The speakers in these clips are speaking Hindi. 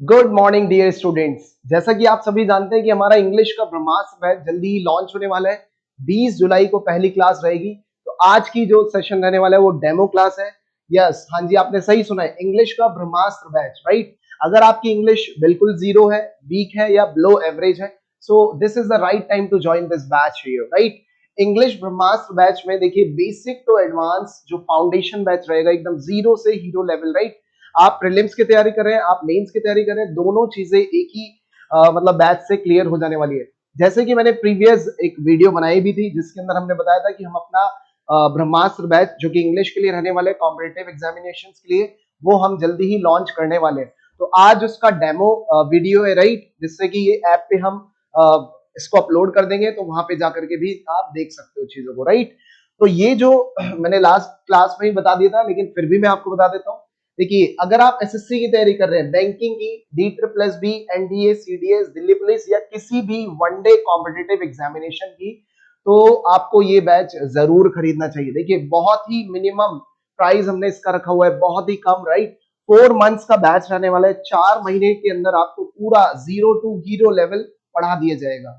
Good morning dear students. जैसा कि आप सभी जानते हैं कि हमारा इंग्लिश का ब्रह्मास्त्र बैच जल्दी ही लॉन्च होने वाला है। 20 जुलाई को पहली क्लास रहेगी। तो आज की जो सेशन रहने वाला है वो डेमो क्लास है। यस, हाँ जी, आपने सही सुना है, इंग्लिश का ब्रह्मास्त्र बैच, राइट। अगर आपकी इंग्लिश बिल्कुल जीरो है, वीक है या बिलो एवरेज है, so this is the right time to join this batch here, right. English Brahmastra batch में देखिए, बेसिक टू एडवांस जो फाउंडेशन बैच रहेगा, एकदम जीरो से हीरो लेवल, राइट। आप प्रीलिम्स की तैयारी कर रहे हैं, आप मेंस की तैयारी कर रहे हैं, दोनों चीजें एक ही मतलब बैच से क्लियर हो जाने वाली है। जैसे कि मैंने प्रीवियस एक वीडियो बनाई भी थी जिसके अंदर हमने बताया था कि हम अपना ब्रह्मास्त्र बैच जो कि इंग्लिश के लिए रहने वाले कॉम्पिटिटिव एग्जामिनेशन के लिए, वो हम जल्दी ही लॉन्च करने वाले हैं। तो आज उसका डेमो वीडियो है, राइट, जिससे कि ये ऐप पे हम इसको अपलोड कर देंगे, तो वहां पे जाकर के भी आप देख सकते हो चीजों को, राइट। तो ये जो मैंने लास्ट क्लास में ही बता दिया था, लेकिन फिर भी मैं आपको बता देता हूँ। देखिए, अगर आप एसएससी की तैयारी कर रहे हैं, बैंकिंग की, D triple S B, NDA, CDS, Delhi police या किसी भी वनडे कॉम्पिटिटिव एग्जामिनेशन की, तो आपको ये बैच जरूर खरीदना चाहिए। देखिए, बहुत ही मिनिमम प्राइस हमने इसका रखा हुआ है, बहुत ही कम, राइट। 4 मंथ्स का बैच रहने वाला है। 4 महीने के अंदर आपको पूरा जीरो टू हीरो लेवल पढ़ा दिया जाएगा।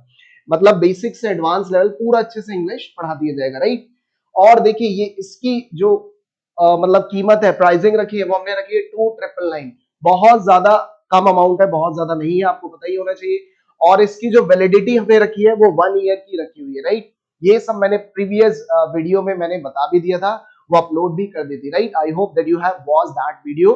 मतलब बेसिक से एडवांस लेवल पूरा अच्छे से इंग्लिश पढ़ा दिया जाएगा, राइट। और देखिए, ये इसकी जो मतलब कीमत है, प्राइसिंग रखी है, वो हमने रखी है 2999। बहुत ज्यादा कम अमाउंट है, बहुत ज्यादा नहीं है, आपको पता ही होना चाहिए। और इसकी जो वैलिडिटी हमने रखी है वो 1 ईयर की रखी हुई है, राइट। ये सब मैंने प्रीवियस वीडियो में मैंने बता भी दिया था, वो अपलोड भी कर दी थी, right. I hope that you have watch that video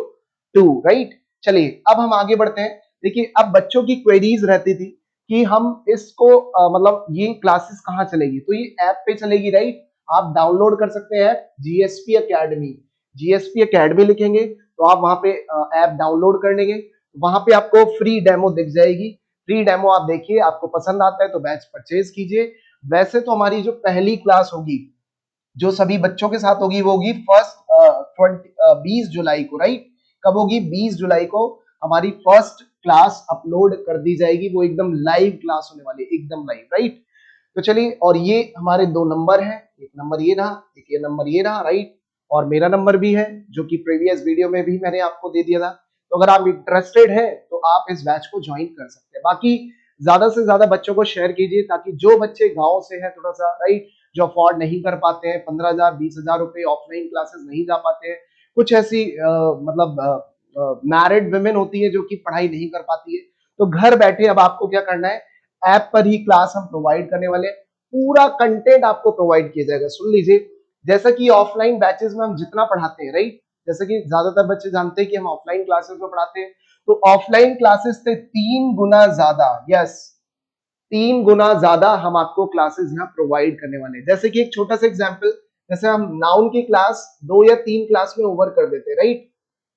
too, right. चलिए अब हम आगे बढ़ते हैं। देखिए, अब बच्चों की क्वेरीज रहती थी कि हम इसको मतलब ये क्लासेस कहाँ चलेगी, तो ये ऐप पे चलेगी, राइट। आप डाउनलोड कर सकते हैं जीएसपी एकेडमी। जीएसपी एकेडमी लिखेंगे तो आप वहां पे ऐप डाउनलोड कर लेंगे। वहां पे आपको फ्री डेमो दिख जाएगी। फ्री डेमो आप देखिए, आपको पसंद आता है तो बैच परचेज कीजिए। वैसे तो हमारी जो पहली क्लास होगी, जो सभी बच्चों के साथ होगी, वो होगी फर्स्ट 20 जुलाई को, राइट। कब होगी? 20 जुलाई को हमारी फर्स्ट क्लास अपलोड कर दी जाएगी। वो एकदम लाइव क्लास होने वाली है, एकदम लाइव, राइट। तो चलिए, और ये हमारे 2 नंबर हैं, एक नंबर ये रहा, एक ये नंबर ये रहा, राइट। और मेरा नंबर भी है, जो कि प्रीवियस वीडियो में भी मैंने आपको दे दिया था। तो अगर आप इंटरेस्टेड है तो आप इस बैच को ज्वाइन कर सकते हैं। बाकी ज्यादा से ज्यादा बच्चों को शेयर कीजिए, ताकि जो बच्चे गांव से हैं थोड़ा सा, राइट, जो अफोर्ड नहीं कर पाते हैं, 15,000 20,000 रुपए ऑफलाइन क्लासेस नहीं जा पाते हैं, कुछ ऐसी मतलब मैरिड वुमेन होती है जो कि पढ़ाई नहीं कर पाती है, तो घर बैठे अब आपको क्या करना है, ऐप पर ही क्लास हम प्रोवाइड करने वाले हैं। पूरा कंटेंट आपको प्रोवाइड किया जाएगा। सुन लीजिए, जैसा कि ऑफलाइन बैचेस में हम जितना पढ़ाते हैं, राइट, जैसे कि ज्यादातर बच्चे जानते हैं कि हम ऑफलाइन क्लासेस में पढ़ाते हैं, तो ऑफलाइन क्लासेस से 3 गुना ज्यादा, यस, 3 गुना ज्यादा हम आपको क्लासेस यहाँ प्रोवाइड करने वाले हैं। जैसे कि एक छोटा सा एग्जाम्पल, जैसे हम नाउन की क्लास 2 या 3 क्लास में ओवर कर देते हैं, राइट।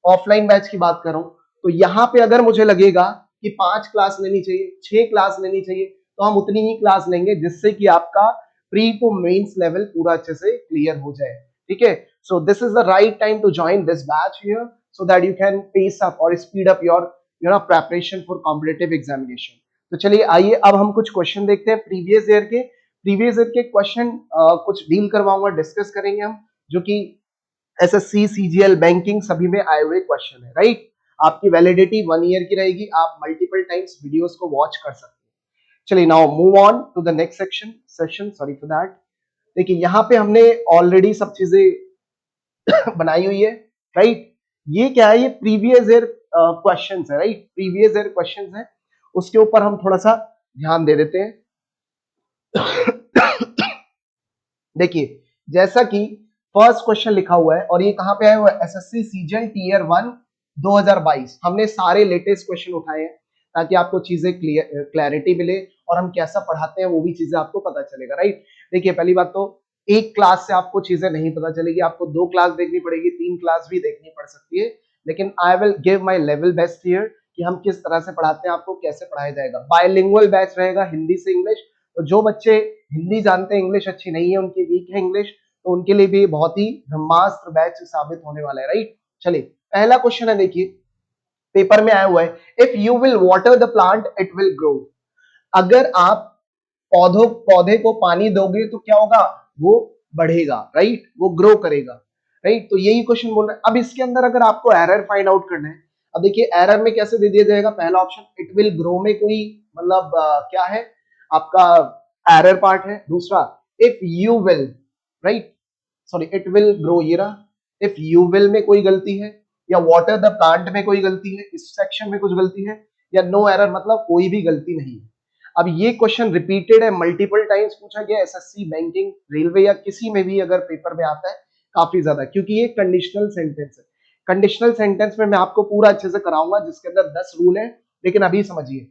ऑफलाइन बैच की बात कर रहा हूं, तो यहाँ पे अगर मुझे लगेगा कि 5 क्लास लेनी चाहिए, 6 क्लास लेनी चाहिए, तो हम उतनी ही क्लास लेंगे, जिससे कि आपका प्री टू मेंस लेवल पूरा अच्छे से क्लियर हो जाए। ठीक है, so this is the right time to join this batch here, so that you can pace up और speed up your preparation for competitive examination. तो चलिए, आइए अब हम कुछ क्वेश्चन देखते हैं प्रीवियस ईयर के क्वेश्चन कुछ डील करवाऊंगा, डिस्कस करेंगे हम, जो कि एसएससी, सीजीएल, बैंकिंग सभी में आए हुए क्वेश्चन है, राइट। आपकी वैलिडिटी 1 ईयर की रहेगी, आप मल्टीपल टाइम्स वीडियोस को वॉच कर सकते हैं। चलिए, now move on to the next session, sorry for that. देखिए, यहाँ पे हमने ऑलरेडी सब चीजें बनाई हुई है, राइट। ये क्या है? ये प्रीवियस ईयर क्वेश्चंस है, राइट, प्रीवियस ईयर क्वेश्चंस है। उसके ऊपर हम थोड़ा सा ध्यान दे देते हैं। देखिए, जैसा कि फर्स्ट क्वेश्चन लिखा हुआ है, और ये कहां पे आया हुआ है? SSC season tier 1 2022। हमने सारे लेटेस्ट क्वेश्चन उठाए हैं, ताकि आपको चीजें क्लैरिटी मिले, और हम कैसा पढ़ाते हैं वो भी चीजें आपको पता चलेगा, राइट। देखिए, पहली बात तो, एक क्लास से आपको चीजें नहीं पता चलेगी, आपको 2 क्लास देखनी पड़ेगी, 3 क्लास भी देखनी पड़ सकती है। लेकिन I will give my level best here, कि हम किस तरह से पढ़ाते हैं, आपको कैसे पढ़ाया जाएगा। बायलिंगुअल बैच रहेगा, हिंदी से इंग्लिश। तो जो बच्चे हिंदी जानते हैं, इंग्लिश अच्छी नहीं है उनकी, वीक है इंग्लिश, तो उनके लिए भी बहुत ही ब्रह्मास्त्र बैच साबित होने वाला है, राइट। चलिए, पहला क्वेश्चन है, देखिए, पेपर में आया हुआ है, if you will water the plant it will grow. अगर आप पौधे को पानी दोगे तो क्या होगा? वो बढ़ेगा, राइट, वो ग्रो करेगा, राइट। तो यही क्वेश्चन बोल रहा है। अब इसके अंदर अगर आपको एरर फाइंड आउट करना है, अब देखिए एरर में कैसे दे दिया जाएगा, पहला ऑप्शन इट विल ग्रो में कोई मतलब क्या है आपका एरर पार्ट है। दूसरा if you will, right, sorry it will grow ये रहा, इफ यू विल में कोई गलती है, या वाटर द प्लांट में कोई गलती है, इस सेक्शन में कुछ गलती है, या नो एरर मतलब कोई भी गलती नहीं है। अब ये क्वेश्चन रिपीटेड है, मल्टीपल टाइम्स पूछा गया एसएससी, बैंकिंग, रेलवे या किसी में भी अगर पेपर में आता है काफी ज्यादा, क्योंकि ये कंडीशनल सेंटेंस है। कंडीशनल सेंटेंस में मैं आपको पूरा अच्छे से कराऊंगा जिसके अंदर 10 रूल है, लेकिन अभी समझिए,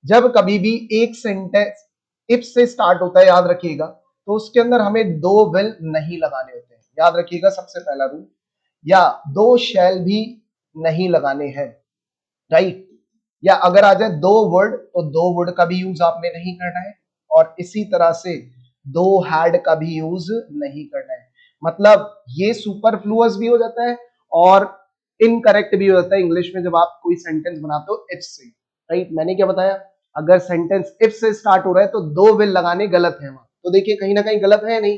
जब कभी भी एक सेंटेंस इफ से स्टार्ट होता है याद रखिएगा, तो उसके अंदर हमें दो विल नहीं लगाने होते हैं, याद रखिएगा सबसे पहला रूल, या दो शैल भी नहीं लगाने हैं, राइट। या अगर आ जाए दो वर्ड तो दो वर्ड का भी यूज आपने नहीं करना है, और इसी तरह से दो हैड का भी यूज नहीं करना है। मतलब ये सुपरफ्लुअस भी हो जाता है और इनकरेक्ट भी हो जाता है इंग्लिश में जब आप कोई सेंटेंस बनाते हो इफ से, राइट। मैंने क्या बताया, अगर सेंटेंस इफ से स्टार्ट हो रहा है तो दो विल लगाने गलत है वहां, तो देखिए कहीं ना कहीं गलत है नहीं,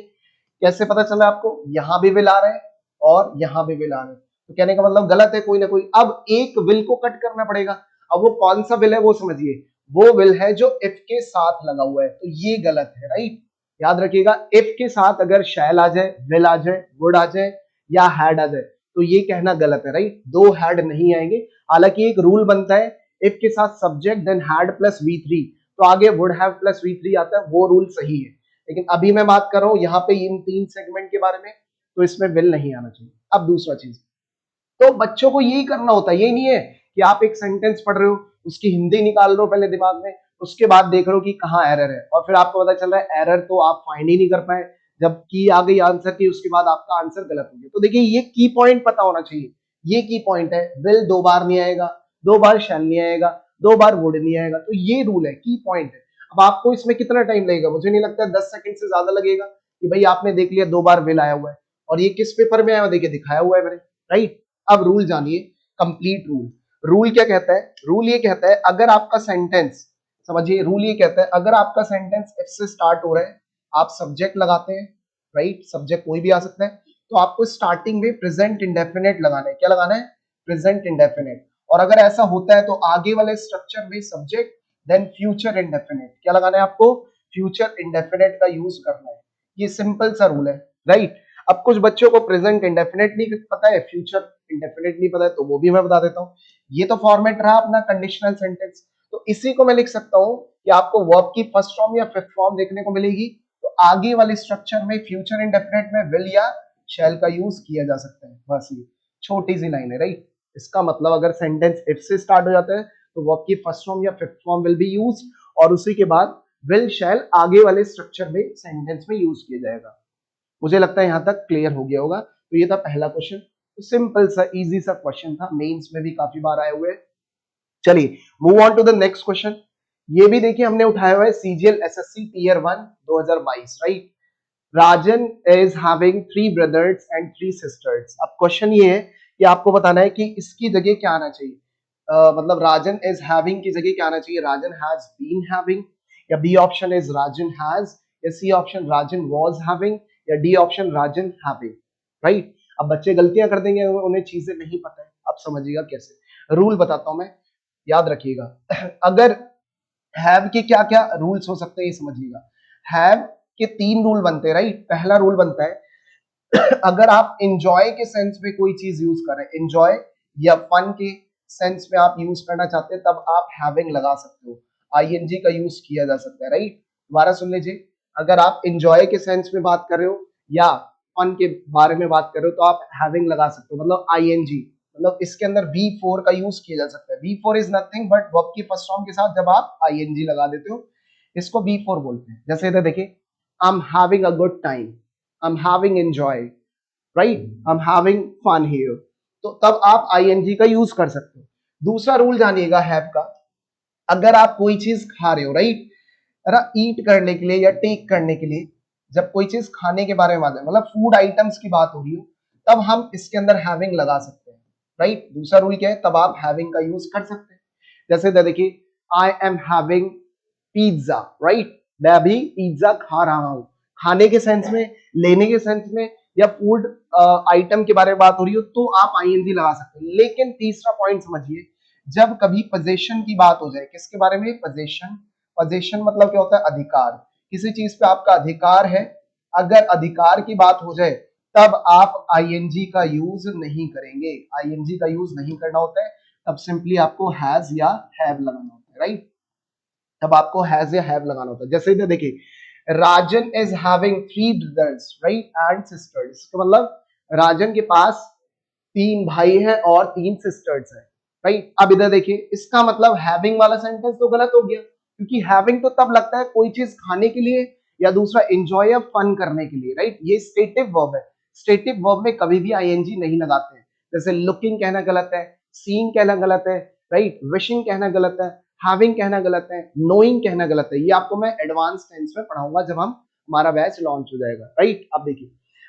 कैसे पता चला आपको, यहां भी विल आ रहे हैं और यहां भी विल आ रहे हैं, तो कहने का मतलब गलत है कोई ना कोई। अब एक विल को कट करना पड़ेगा, अब वो कौन सा विल है वो समझिए, वो विल है जो इफ के साथ लगा हुआ है, तो ये गलत है, राइट। याद रखिएगा इफ के साथ अगर शैल आ जाए, विल आ जाए, वुड आ जाए या हैड आ जाए तो ये कहना गलत है, राइट। दो हैड नहीं आएंगे, हालांकि एक रूल बनता है इफ के साथ subject then had plus V3 तो आगे वुड हैव प्लस V3 आता है, वो रूल सही है। लेकिन अभी मैं बात कर रहा हूं यहाँ पे इन तीन सेगमेंट के बारे में, तो इसमें विल नहीं आना चाहिए। अब दूसरा चीज, तो बच्चों को यही करना होता है, यही नहीं है कि आप एक सेंटेंस पढ़ रहे हो उसकी हिंदी निकाल रहे हो पहले दिमाग में, उसके बाद देख रहे हो कि कहाँ एरर है, और फिर आपको पता चल रहा है एरर तो आप फाइंड ही नहीं कर पाए, जबकि आ गई आंसर की उसके बाद आपका आंसर गलत हो गया। तो देखिए ये की पॉइंट पता होना चाहिए, ये की पॉइंट है, विल दो बार नहीं आएगा, दो बार शैल नहीं आएगा, दो बार वुड नहीं आएगा, तो ये रूल है, की पॉइंट है। अब आपको इसमें कितना टाइम लगेगा, मुझे नहीं लगता 10 सेकंड से ज्यादा लगेगा कि भाई आपने देख लिया दो बार विल आया हुआ है, और ये किस पेपर में आया हुआ देखिए दिखाया हुआ है मैंने, राइट। अब रूल जानिए, कंप्लीट रूल। रूल क्या कहता है, रूल ये कहता है अगर आपका सेंटेंस, समझिए रूल ये कहता है अगर आपका सेंटेंस इफ से स्टार्ट हो रहा है, आप सब्जेक्ट लगाते हैं, राइट, सब्जेक्ट कोई भी आ सकता है, तो आपको स्टार्टिंग में प्रेजेंट इंडेफिनिट लगाना है, क्या लगाना है, प्रेजेंट इंडेफिनिट। और अगर ऐसा होता है तो आगे वाले स्ट्रक्चर में सब्जेक्ट देन फ्यूचर इंडेफिनिट, क्या लगाना है आपको, फ्यूचर इंडेफिनिट का यूज करना है। ये सिंपल सा रूल है, राइट। अब कुछ बच्चों को प्रेजेंट इंडेफिनिट नहीं पता है, फ्यूचर इंडेफिनिट नहीं पता है, तो वो भी मैं बता देता हूँ। ये तो फॉर्मेट रहा अपना कंडीशनल सेंटेंस, तो इसी को मैं लिख सकता हूँ कि आपको वर्ब की फर्स्ट फॉर्म या फिफ्थ फॉर्म देखने को मिलेगी, तो आगे वाले स्ट्रक्चर में फ्यूचर इंडेफिनिट में विल या शैल का यूज किया जा सकता है, बस ये छोटी सी लाइन है, राइट। इसका मतलब अगर सेंटेंस इफ से स्टार्ट हो जाता है तो वर्ब की फर्स्ट फॉर्म या fifth form will be use, और उसी के बाद विल शैल आगे वाले स्ट्रक्चर में सेंटेंस में यूज किया जाएगा। मुझे लगता है यहां तक क्लियर हो गया होगा। तो ये था पहला क्वेश्चन, तो सिंपल सा इजी सा क्वेश्चन था, मेंस में भी काफी बार आए हुए हैं। चलिए move on to the next question. ये भी देखिए हमने उठाया हुआ है CGL SSC tier 1 2022, right. Rajan is having 3 brothers and 3 sisters. अब क्वेश्चन ये है कि आपको बताना है कि इसकी जगह क्या आना चाहिए, मतलब राजन इज हैविंग की जगह क्या आना चाहिए, राजन हैज बीन हैविंग, या B option is Rajan has, या C option Rajan was having, या D option Rajan having, right. अब बच्चे गलतियां कर देंगे, उन्हें चीजें नहीं पता है, अब समझिएगा कैसे। रूल बताता हूं मैं, याद रखिएगा। अगर हैव के क्या क्या रूल्स हो सकते हैं ये समझिएगा। हैव के 3 रूल बनते हैं, राइट। पहला रूल बनता है अगर आप एंजॉय के सेंस में कोई चीज यूज कर रहे हैं, एंजॉय या फन के सेंस में आप यूज करना चाहते हैं, तब आप हैविंग लगा सकते हो, आईएनजी का यूज किया जा सकता है, राइट। दोबारा सुन लीजिए, अगर आप एंजॉय के सेंस में बात कर रहे हो या फन के बारे में बात कर रहे हो तो आप हैविंग लगा सकते हो, मतलब आईएनजी, मतलब इसके अंदर V4 का यूज किया जा सकता है। V4 is nothing but verb की फर्स्ट फॉर्म के साथ जब आप आईएनजी लगा देते हो, इसको V4 बोलते हैं। जैसे इधर देखिए, I am having a good time, I am having enjoy, right, I am having fun here, तो तब आप आईएनजी का यूज कर सकते हो। दूसरा रूल जानिएगा हैव का, अगर आप कोई चीज खा रहे हो, राइट, ईट करने के लिए या टेक करने के लिए, जब कोई चीज खाने के बारे में बात है, मतलब फूड आइटम्स की बात हो रही हो, तब हम इसके अंदर हैविंग लगा सकते हैं, राइट। दूसरा रूल क्या है, तब आप हैविंग का यूज कर सकते हैं। जैसे देखिए, I am having pizza, right, मैं अभी पिज्जा खा रहा हूं, खाने के सेंस में, लेने के सेंस में, या फूड आइटम के बारे में बात हो रही हो तो आप आईएनजी लगा सकते हैं। लेकिन तीसरा पॉइंट समझिए, जब कभी पोजीशन की बात हो जाए, किसके बारे में? पोजीशन। पोजीशन मतलब क्या होता है? अधिकार। किसी चीज पे आपका अधिकार है, अगर अधिकार की बात हो जाए तब आप आईएनजी का यूज नहीं करेंगे, आईएनजी का यूज नहीं करना होता है, तब सिंपली आपको हैज या हैव लगाना होता है, राइट। तब आपको हैज या हैव लगाना होता है। जैसे इधर देखिए, Rajan is having 3 brothers, right, and sisters. इसका मतलब राजन के पास 3 भाई हैं और 3 सिस्टर्स हैं, राइट। अब इधर देखिए, इसका मतलब हैविंग वाला सेंटेंस तो गलत हो गया, क्योंकि हैविंग तो तब लगता है कोई चीज खाने के लिए, या दूसरा एंजॉय या फन करने के लिए, राइट। ये स्टेटिव वर्ब है, स्टेटिव वर्ब में कभी भी आईएनजी नहीं लगाते हैं। जैसे लुकिंग कहना गलत है, सीइंग कहना गलत है, राइट, विशिंग कहना गलत है, हैविंग कहना गलत है, नोइंग कहना गलत है। ये आपको मैं एडवांस टेंस में पढ़ाऊंगा जब हम हमारा बैच लॉन्च हो जाएगा, राइट। अब देखिए,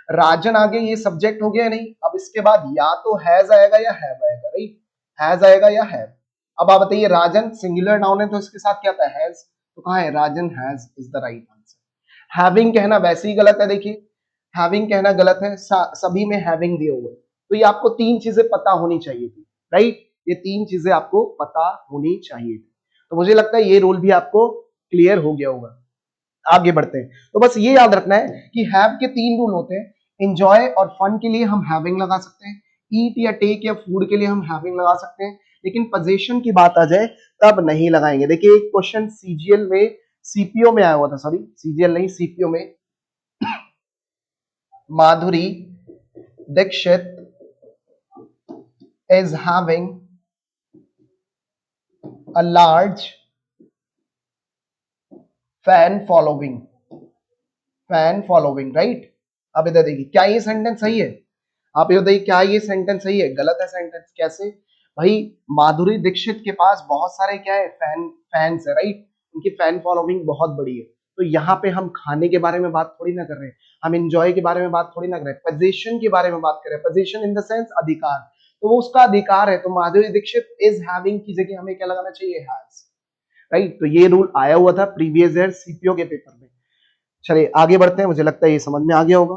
राजन आगे ये सब्जेक्ट हो गया नहीं, अब इसके बाद या तो हैज आएगा या हैव आएगा, राइट। हैज आएगा या हैव। अब आप बताइए, राजन सिंगुलर नाउन है तो इसके साथ क्या आता है? हैज। तो कहां है? Rajan has is the right answer. Having कहना वैसे ही गलत है, देखिए हैविंग कहना गलत है, सभी में हैविंग दिए हुए। तो ये आपको 3 चीजें पता होनी चाहिए थी, राइट। ये 3 चीजें आपको पता होनी चाहिए थी। तो मुझे लगता है ये रूल भी आपको क्लियर हो गया होगा। आगे बढ़ते हैं, तो बस ये याद रखना है कि हैव के 3 रूल होते हैं। एंजॉय और फन के लिए हम हैविंग लगा सकते हैं, ईट या टेक या फूड के लिए हम हैविंग लगा सकते हैं, लेकिन पोजीशन की बात आ जाए तब नहीं लगाएंगे। देखिए, एक क्वेश्चन सीजीएल में, सीपीओ में आया हुआ था, सॉरी सीजीएल नहीं, सीपीओ में, Madhuri Dixit is having a large fan following, fan following, right. अब इधर देखिए, क्या ये सेंटेंस सही है? आप ये बताइए, क्या ये सेंटेंस सही है? गलत है सेंटेंस। कैसे भाई? माधुरी दीक्षित के पास बहुत सारे क्या है? फैंस है, राइट। उनकी फैन फॉलोइंग बहुत बड़ी है। तो यहाँ पे हम खाने के बारे में बात थोड़ी ना कर रहे हैं, हम एंजॉय के बारे में बात थोड़ी ना कर रहे हैं, पोजीशन के बारे में बात कर रहे हैं। पोजीशन इन द सेंस अधिकार, तो वो उसका अधिकार है। तो माधुरी दीक्षित इज हैविंग की जगह हमें क्या लगाना चाहिए? Has, right. तो ये रूल आया हुआ था प्रीवियस ईयर सीपीओ के पेपर में। चलिए आगे बढ़ते हैं, मुझे लगता है ये समझ में आ गया होगा।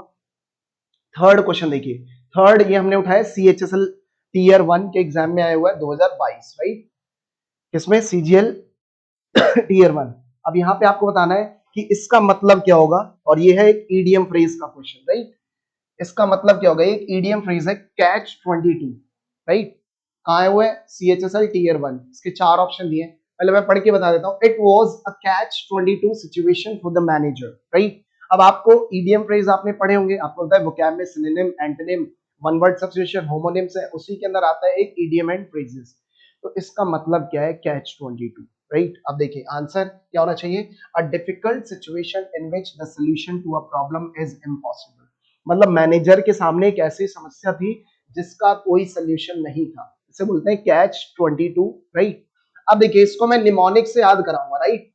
थर्ड क्वेश्चन देखिए, थर्ड ये हमने उठाया सीएचएसएल टीयर 1 के एग्जाम में आया हुआ है 2022, राइट। किसमें? CGL tier 1। अब यहाँ पे आपको बताना है कि इसका मतलब क्या होगा, और ये है एक ईडीएम फ्रेज का क्वेश्चन, राइट। इसका मतलब क्या होगा? एक ईडीएम फ्रेज है, कैच 22, राइट। कहाँ है वो? है सीएचएसएल टीयर 1। इसके 4 ऑप्शन दिए, पहले मैं पढ़ के बता देता हूँ। It was a catch 22 situation for the manager, right. अब आपको ईडीएम फ्रेज आपने पढ़े होंगे, आपको पता है वोकैब में synonym, antonym, one word substitution, homonyms है, उसी के अंदर आता है एक ईडीएम एंड फ्रेजेस। तो इसका मतलब क्या है कैच 22, राइट। अब देखिए आंसर क्या होना चाहिए? A difficult situation in which the solution to a problem is impossible. मतलब मैनेजर के सामने एक ऐसी समस्या थी जिसका कोई सोल्यूशन नहीं था, इसे बोलते हैं कैच 22, राइट। अब देखिए, इसको मैं निमोनिक से याद कराऊंगा, राइट।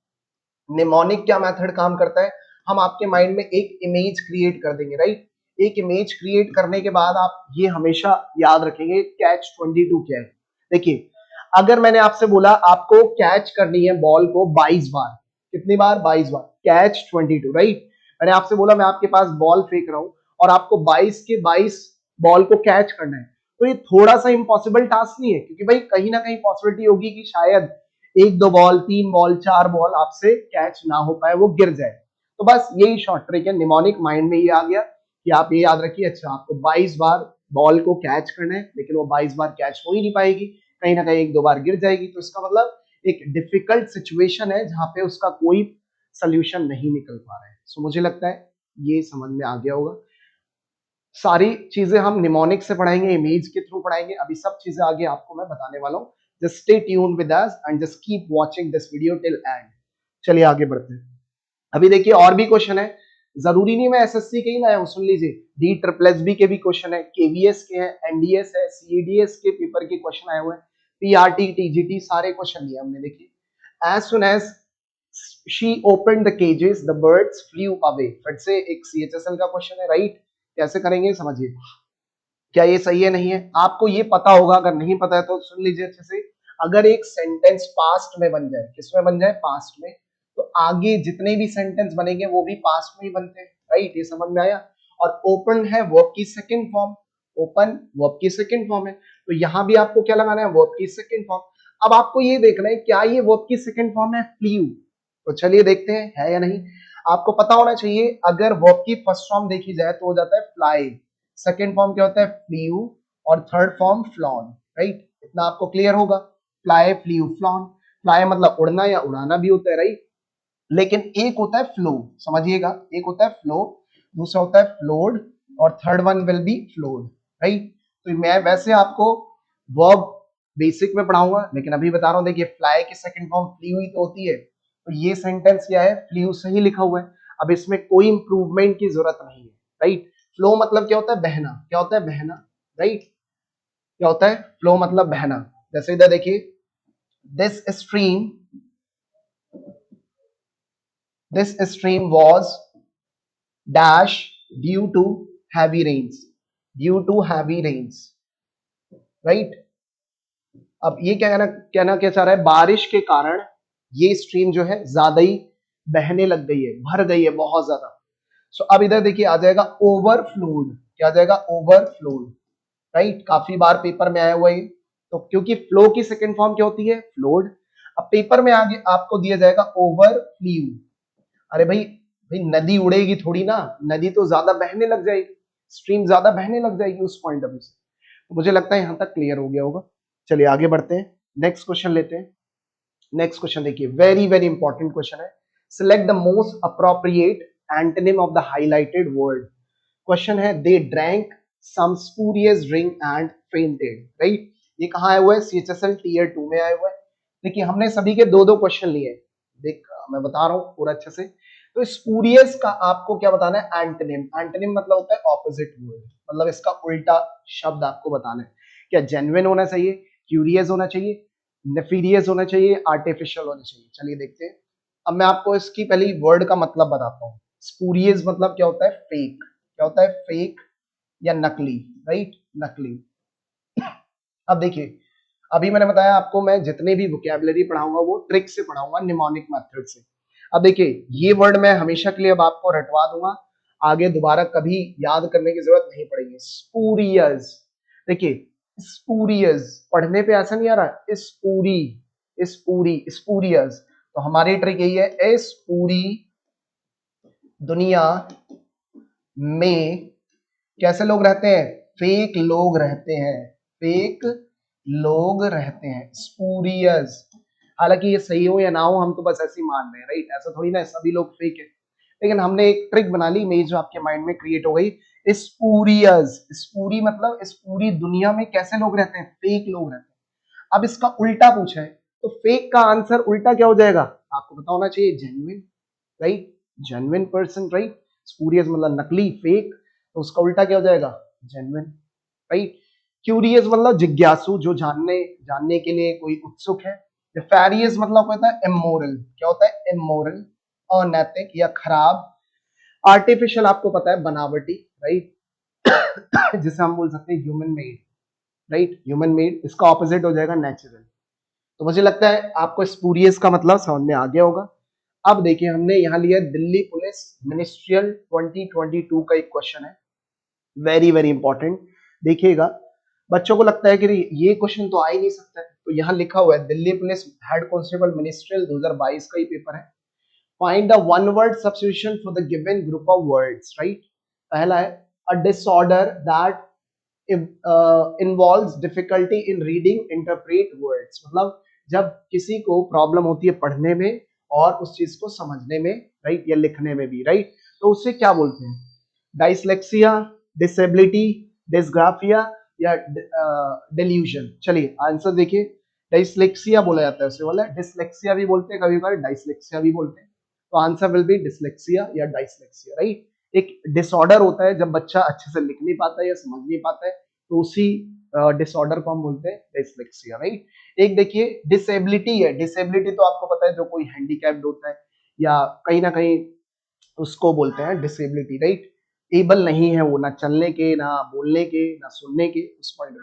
निमोनिक क्या मेथड काम करता है? हम आपके माइंड में एक इमेज क्रिएट कर देंगे, राइट। एक इमेज क्रिएट करने के बाद आप ये हमेशा याद रखेंगे कैच 22 क्या है। देखिए, अगर मैंने आपसे बोला आपको कैच करनी है बॉल को 22 बार, कितनी बार? 22 बार, कैच 22, राइट। मैंने आपसे बोला मैं आपके पास बॉल फेंक रहा हूं और आपको 22 के 22 बॉल को कैच करना है, तो ये थोड़ा सा इंपॉसिबल टास्क नहीं है, क्योंकि भाई कहीं ना कहीं पॉसिबिलिटी होगी कि शायद 1-2 बॉल, 3 बॉल, 4 बॉल आपसे कैच ना हो पाए, वो गिर जाए। तो बस यही शॉर्ट ट्रिक है, निमोनिक माइंड में ये आ गया कि आप ये याद रखिए, अच्छा आपको 22 बार बॉल को कैच करना है, लेकिन वो 22 बार कैच हो ही नहीं पाएगी, कहीं ना कहीं 1-2 बार गिर जाएगी। तो इसका मतलब एक डिफिकल्ट सिचुएशन है जहां पे उसका कोई सोल्यूशन नहीं निकल पा रहा है। सो मुझे लगता है ये समझ में आ गया होगा। सारी चीजें हम निमोनिक से पढ़ाएंगे, इमेज के थ्रू पढ़ाएंगे, अभी सब चीजें आगे आपको मैं बताने वाला हूँ। Just stay tuned with us and just keep watching this video till and. चलिए आगे बढ़ते हैं। अभी देखिए और भी क्वेश्चन है, जरूरी नहीं मैं एसएससी के ही लाया हूं, सुन लीजिए, डी ट्रिपल एस बी के भी क्वेश्चन है, केवीएस के हैं, एनडीएस है, सीडीएस के पेपर के क्वेश्चन आए हुए हैं, पीआरटी, टीजीटी, सारे क्वेश्चन लिए हमने। देखिए, as soon as she open the cages the birds flew away, फिर से एक सीएचएसएल का क्वेश्चन है, राइट। कैसे करेंगे समझिए, क्या ये सही है नहीं है आपको ये पता होगा, अगर नहीं पता है तो सुन लीजिए अच्छे से। अगर एक सेंटेंस पास्ट में बन जाए, किसमें बन जाए? पास्ट में, तो आगे जितने भी सेंटेंस बनेंगे वो भी पास्ट में ही बनते हैं, राइट। ये समझ में आया। और ओपन है वर्ब की सेकंड फॉर्म, ओपन वर्ब की सेकंड फॉर्म है, तो यहां भी आपको क्या लगाना है? वर्ब की सेकंड फॉर्म। अब आपको ये देखना है क्या ये वर्ब की सेकंड फॉर्म है फ्लीव, तो चलिए देखते हैं है या नहीं। आपको पता होना चाहिए अगर वर्ब की फर्स्ट फॉर्म देखी जाए तो हो जाता है फ्लाई, सेकंड फॉर्म क्या होता है फ्लीव, और थर्ड फॉर्म फ्लॉन, राइट। इतना आपको क्लियर होगा, फ्लाई फ्लीव फ्लॉन। फ्लाई मतलब उड़ना या उड़ाना भी होता है, राइट। लेकिन एक होता है फ्लो, समझिएगा, एक होता है फ्लो, दूसरा होता है फ्लोड, और third one will be flowed, right. तो मैं वैसे आपको वर्ब बेसिक में पढ़ाऊंगा, लेकिन अभी बता रहा हूं, देखिए फ्लाई की सेकंड फॉर्म फ्लीव ही तो होती है, तो ये सेंटेंस क्या है, फ्लीव से ही लिखा हुआ है। अब इसमें कोई इंप्रूवमेंट की जरूरत नहीं है, राइट। फ्लो मतलब क्या होता है, बहना, क्या होता है, बहना, राइट। क्या होता है फ्लो मतलब बहना। जैसे इधर देखिए, this stream, this stream was dash due to heavy rains, due to heavy rains, right. अब ये क्या कहना क्या चाह रहा है, बारिश के कारण ये स्ट्रीम जो है ज्यादा ही बहने लग गई है, भर गई है बहुत ज्यादा। सो अब इधर देखिए आ जाएगा ओवरफ्लोड, क्या आ जाएगा, ओवरफ्लोड, राइट। काफी बार पेपर में आया हुआ है, तो क्योंकि फ्लो की सेकंड फॉर्म क्या होती है, फ्लोड। अब पेपर में आगे आपको दिया जाएगा ओवरफ्लीव। अरे भाई, नदी उड़ेगी थोड़ी ना, नदी तो ज्यादा बहने लग जाएगी, स्ट्रीम ज्यादा बहने लग जाएगी उस पॉइंट ऑफ व्यू से। तो मुझे लगता है यहां तक क्लियर हो गया होगा। चलिए आगे बढ़ते हैं, नेक्स्ट क्वेश्चन लेते हैं। नेक्स्ट क्वेश्चन देखिए, वेरी वेरी इंपॉर्टेंट क्वेश्चन है। Select the most appropriate antonym of the highlighted word. Question है, they drank some spurious drink and fainted, right. ये कहाँ आया हुआ है, सीएचएसएल टीयर 2 में आया हुआ है। देखिए हमने सभी के दो दो क्वेश्चन लिए हैं, देख मैं बता रहा हूँ पूरा अच्छे से। तो स्पूरियस का आपको क्या बताना है, एंटोनिम। एंटोनिम मतलब होता है ऑपोजिट वर्ड, मतलब इसका उल्टा शब्द आपको बताना है। क्या जेन्युइन होना चाहिए, क्यूरियस होना चाहिए, नेफीरियस होना चाहिए, आर्टिफिशियल होना चाहिए। चलिए देखते हैं। अब मैं आपको इसकी पहली वर्ड का मतलब बताता हूँ। स्पूरियस मतलब क्या होता है, फेक, क्या होता है, फेक या नकली, राइट, नकली। अब देखिए, अभी मैंने बताया आपको, मैं जितने भी वोकैबुलरी पढ़ाऊंगा वो ट्रिक से पढ़ाऊंगा, निमोनिक मेथड से। अब देखिए ये वर्ड मैं हमेशा के लिए अब आपको रटवा दूंगा, आगे दोबारा कभी याद करने की जरूरत नहीं पड़ेगी। स्पूरियस, देखिए स्पूरियस पढ़ने पे ऐसा नहीं आ रहा, स्पूरी, स्पूरी, स्पूरियस। तो हमारी ट्रिक यही है, इस पूरी दुनिया में कैसे लोग रहते हैं, फेक लोग रहते हैं, फेक लोग रहते हैं, स्पूरियस। हालांकि ये सही हो या ना हो, हम तो बस ऐसे ही मान रहे हैं, राइट। ऐसा थोड़ी ना सभी लोग फेक है, लेकिन हमने एक ट्रिक बना ली, इमेज जो आपके माइंड में क्रिएट हो गई, स्पूरियस। स्पूरी मतलब इस पूरी दुनिया में कैसे लोग रहते हैं, फेक लोग रहते हैं। अब इसका उल्टा पूछा है, तो फेक का आंसर उल्टा क्या हो जाएगा, आपको पता होना चाहिए, genuine, right, genuine person, right. Spurious मतलब नकली, फेक, तो उसका उल्टा क्या हो जाएगा, जेन्युइन, राइट। क्यूरियस मतलब जिज्ञासु, जो जानने जानने के लिए कोई उत्सुक है। नेफेरियस मतलब होता है इमोरल, क्या होता है, इमोरल, अनैतिक या खराब। आर्टिफिशियल आपको पता है, बनावटी, राइट जिसे हम बोल सकते हैं human made, right, human made. इसका ऑपोजिट हो जाएगा नेचुरल। तो मुझे लगता है आपको स्पूरियस का मतलब समझ में आ गया होगा। अब देखिए हमने यहाँ लिया दिल्ली पुलिस मिनिस्ट्रियल 2022 का एक क्वेश्चन है, वेरी वेरी इंपॉर्टेंट। देखिएगा, बच्चों को लगता है कि ये क्वेश्चन तो आ ही नहीं सकता है, तो यहाँ लिखा हुआ है Delhi police head constable ministerial 2022 का ही पेपर है। Find the one word substitution for the given group of words, right. पहला है a disorder that involves difficulty in reading interpret words, मतलब जब किसी को प्रॉब्लम होती है पढ़ने में और उस चीज को समझने में, राइट, या लिखने में भी, राइट, तो उसे क्या बोलते हैं, डाइसलेक्सिया, डिसेबिलिटी, डिसग्राफिया या डिल्यूजन। चलिए आंसर देखिए, डाइसलेक्सिया बोला जाता है उसे, बोला डिसलेक्सिया भी बोलते हैं, कभी कभी डाइसलेक्सिया भी बोलते हैं। तो आंसर विल बी डिसलेक्सिया या डाइसलेक्सिया, राइट। एक डिसऑर्डर होता है जब बच्चा अच्छे से लिख नहीं पाता है या समझ नहीं पाता है, तो उसी डिसऑर्डर को हम बोलते हैं डिसलेक्सिया, राइट। एक देखिए डिसेबिलिटी है, डिसेबिलिटी तो आपको पता है जो कोई हैंडीकैप्ड होता है या कहीं ना कहीं उसको बोलते हैं डिसेबिलिटी, राइट। एबल नहीं है वो, ना चलने के, ना बोलने के, ना सुनने के, उस पॉइंट में।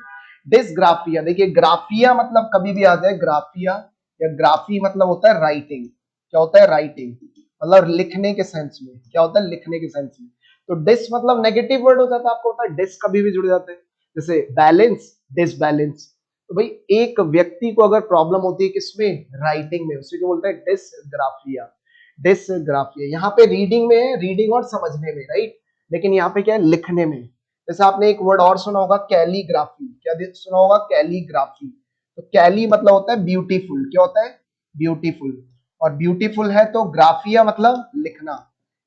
डिसग्राफिया, देखिए ग्राफिया मतलब कभी भी आ जाए, ग्राफिया या ग्राफी मतलब होता है राइटिंग, क्या होता है, राइटिंग, मतलब लिखने के सेंस में, क्या होता है, लिखने के सेंस में। तो डिस मतलब नेगेटिव वर्ड हो जाता है, आपको पता है डिस कभी भी जुड़ जाते हैं, जैसे बैलेंस, डिसबैलेंस। तो भाई एक व्यक्ति को अगर प्रॉब्लम होती है किसमें, राइटिंग में, उसे क्या बोलते हैं, डिसग्राफिया। डिसग्राफिया यहाँ पे रीडिंग में है, रीडिंग और समझने में, राइट, लेकिन यहाँ पे क्या है, लिखने में। जैसे आपने एक वर्ड और सुना होगा, कैलीग्राफी। क्या सुना होगा, कैलीग्राफी। तो कैली मतलब होता है ब्यूटीफुल, क्या होता है, ब्यूटीफुल, और ब्यूटीफुल है तो ग्राफिया मतलब लिखना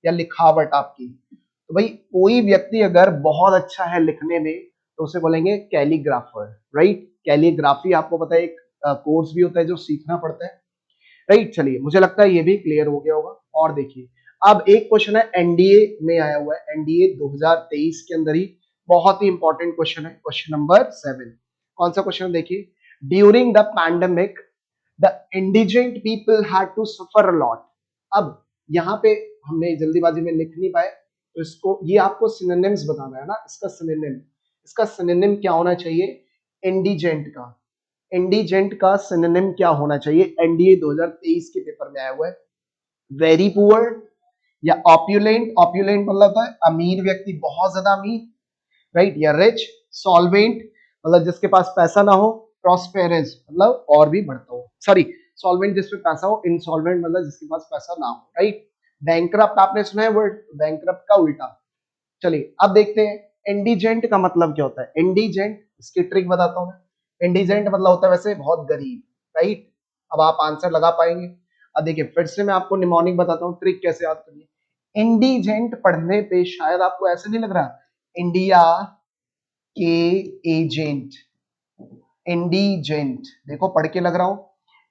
या लिखावट आपकी। तो भाई कोई व्यक्ति अगर बहुत अच्छा है लिखने में तो उसे बोलेंगे कैलीग्राफर, राइट। कैलीग्राफी आपको पता है एक कोर्स भी होता है जो सीखना पड़ता है, राइट। चलिए मुझे लगता है ये भी क्लियर हो गया होगा। और देखिए अब एक क्वेश्चन है एनडीए में आया हुआ है, एनडीए 2023 के अंदर ही, बहुत ही इंपॉर्टेंट क्वेश्चन है, क्वेश्चन नंबर 7। कौन सा क्वेश्चन देखिए, during the pandemic the indigent people had to suffer a lot. अब यहाँ पे हमने जल्दीबाजी में लिख नहीं पाए, तो इसको, ये आपको सिनोनिम्स बताना है ना, इसका सिनोनिम, इसका सिनोनिम क्या होना चाहिए, इंडिजेंट का, इंडिजेंट का सिनोनिम क्या होना चाहिए, एनडीए 2023 के पेपर में आया हुआ है। वेरी पुअर या ऑप्युलेंट, ऑप्युलेंट मतलब होता है अमीर व्यक्ति, बहुत ज्यादा अमीर, राइट, या रिच, सॉल्वेंट मतलब जिसके पास पैसा ना हो, प्रॉस्पेरस मतलब और भी बढ़ता हो, सॉरी, सॉल्वेंट जिसपे पैसा हो, इंसॉल्वेंट मतलब जिसके पास पैसा ना हो, राइट। बैंकरप्ट आपने सुना है वर्ड, बैंकरप्ट का उल्टा। चलिए अब देखते हैं इंडिजेंट का मतलब क्या होता है। इंडिजेंट, इसकी ट्रिक बताता हूं मैं। इंडिजेंट मतलब होता है वैसे बहुत गरीब, राइट। अब आप आंसर लगा पाएंगे। अब देखिए फिर से मैं आपको निमोनिक बताता हूँ, ट्रिक कैसे याद करनी है। इंडिजेंट पढ़ने पे शायद आपको ऐसे नहीं लग रहा, इंडिया के एजेंट, इंडिजेंट, देखो पढ़ के लग रहा हूं,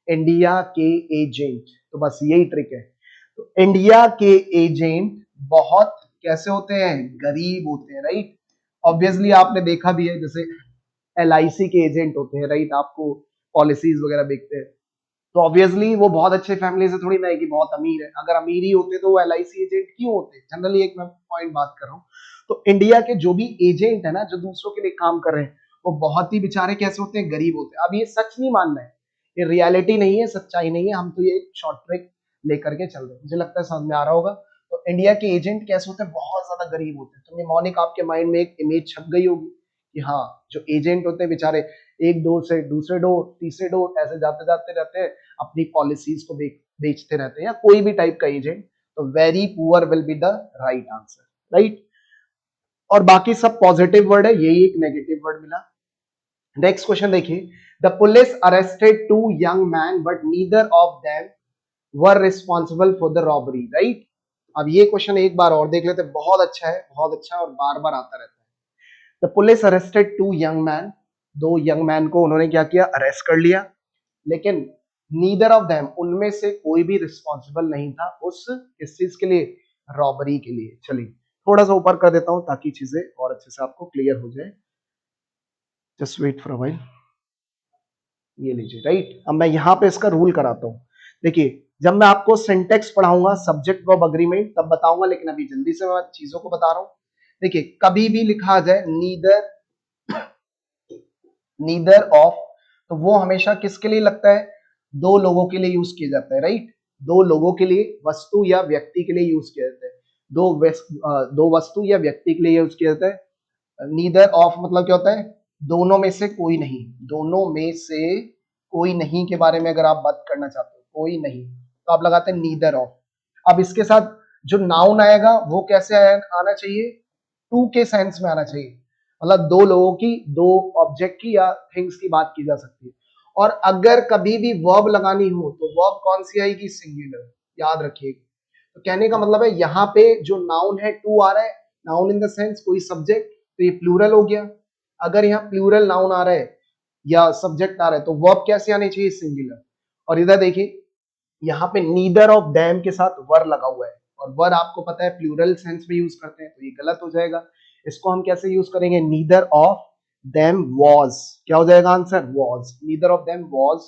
इंडिया के एजेंट, तो बस यही ट्रिक है। तो इंडिया के एजेंट बहुत कैसे होते हैं, गरीब होते हैं, राइट। ऑब्वियसली आपने देखा भी है, जैसे एलआईसी के एजेंट होते हैं, राइट, आपको पॉलिसीज वगैरह बेचते हैं, तो ऑब्वियसली वो बहुत अच्छे फैमिली से थोड़ी ना है कि बहुत अमीर है। अगर अमीर ही होते तो वो एलआईसी एजेंट क्यों होते, जनरली एक मैं पॉइंट बात कर रहा हूँ। तो इंडिया के जो भी एजेंट है ना, जो दूसरों के लिए काम कर रहे हैं, वो बहुत ही बेचारे कैसे होते हैं, गरीब होते हैं। अब ये सच नहीं मानना है, ये रियलिटी नहीं है, सच्चाई नहीं है, हम तो ये शॉर्ट ट्रिक लेकर के चल रहे हैं, मुझे लगता है समझ में आ रहा होगा। तो इंडिया के एजेंट कैसे होते हैं, बहुत ज्यादा गरीब होते हैं। तो निमोनिक आपके माइंड में एक इमेज छप गई होगी कि हाँ, जो एजेंट होते हैं बेचारे एक डोर से दूसरे डोर तीसरे डोर ऐसे जाते जाते रहते हैं, अपनी पॉलिसीज को बेचते रहते हैं, या कोई भी टाइप का एजेंट। तो very poor will be the right answer, right. और बाकी सब पॉजिटिव वर्ड है, यही एक नेगेटिव वर्ड मिला। नेक्स्ट क्वेश्चन देखिए, the police arrested two young man but neither of them were responsible for the robbery, right. अब ये क्वेश्चन एक बार और देख लेते हैं, बहुत अच्छा है, बहुत अच्छा, और बार बार आता रहता है। The police arrested two young man, दो यंग मैन को उन्होंने क्या किया, अरेस्ट कर लिया, लेकिन नीदर ऑफ देम, उनमें से कोई भी रिस्पॉन्सिबल नहीं था उस किस चीज के लिए, रॉबरी के लिए। चलिए थोड़ा सा ऊपर कर देता हूं ताकि चीजें और अच्छे से आपको क्लियर हो जाए, just wait for a while. ये लीजिए, राइट। अब मैं यहां पे इसका रूल कराता हूं। देखिए जब मैं आपको सिंटेक्स पढ़ाऊंगा, सब्जेक्ट वर्ब अग्रीमेंट, तब बताऊंगा, लेकिन अभी जल्दी से मैं चीजों को बता रहा हूं। देखिए कभी भी लिखा जाए नीदर, नीदर ऑफ, तो वो हमेशा किसके लिए लगता है, दो लोगों के लिए यूज किया जाता है, राइट। दो लोगों के लिए, वस्तु या व्यक्ति के लिए यूज किया जाता है, दो वस्तु या व्यक्ति के लिए यूज किया जाता है। नीदर ऑफ मतलब क्या होता है, दोनों में से कोई नहीं, दोनों में से कोई नहीं के बारे में अगर आप बात करना चाहते हो, कोई नहीं, तो आप लगाते हैं नीदर ऑफ। अब इसके साथ जो नाउन आएगा वो कैसे आना चाहिए, टू के सेंस में आना चाहिए, मतलब दो लोगों की, दो ऑब्जेक्ट की या थिंग्स की बात की जा सकती है। और अगर कभी भी वर्ब लगानी हो तो वर्ब कौन सी आएगी, सिंगुलर, याद रखिए। तो कहने का मतलब है यहाँ पे जो नाउन है टू आ रहा है, नाउन इन द सेंस कोई सब्जेक्ट, तो ये प्लूरल हो गया। अगर यहाँ प्लूरल नाउन आ रहा है या सब्जेक्ट आ रहा है तो वर्ब कैसे आनी चाहिए, सिंगुलर। और इधर देखिए यहाँ पे नीदर ऑफ देम के साथ वर लगा हुआ है, और वर आपको पता है प्लूरल सेंस में यूज करते हैं, तो ये गलत हो जाएगा। इसको हम कैसे यूज करेंगे, नीदर ऑफ देम वॉज, क्या हो जाएगा answer, was, neither of them was.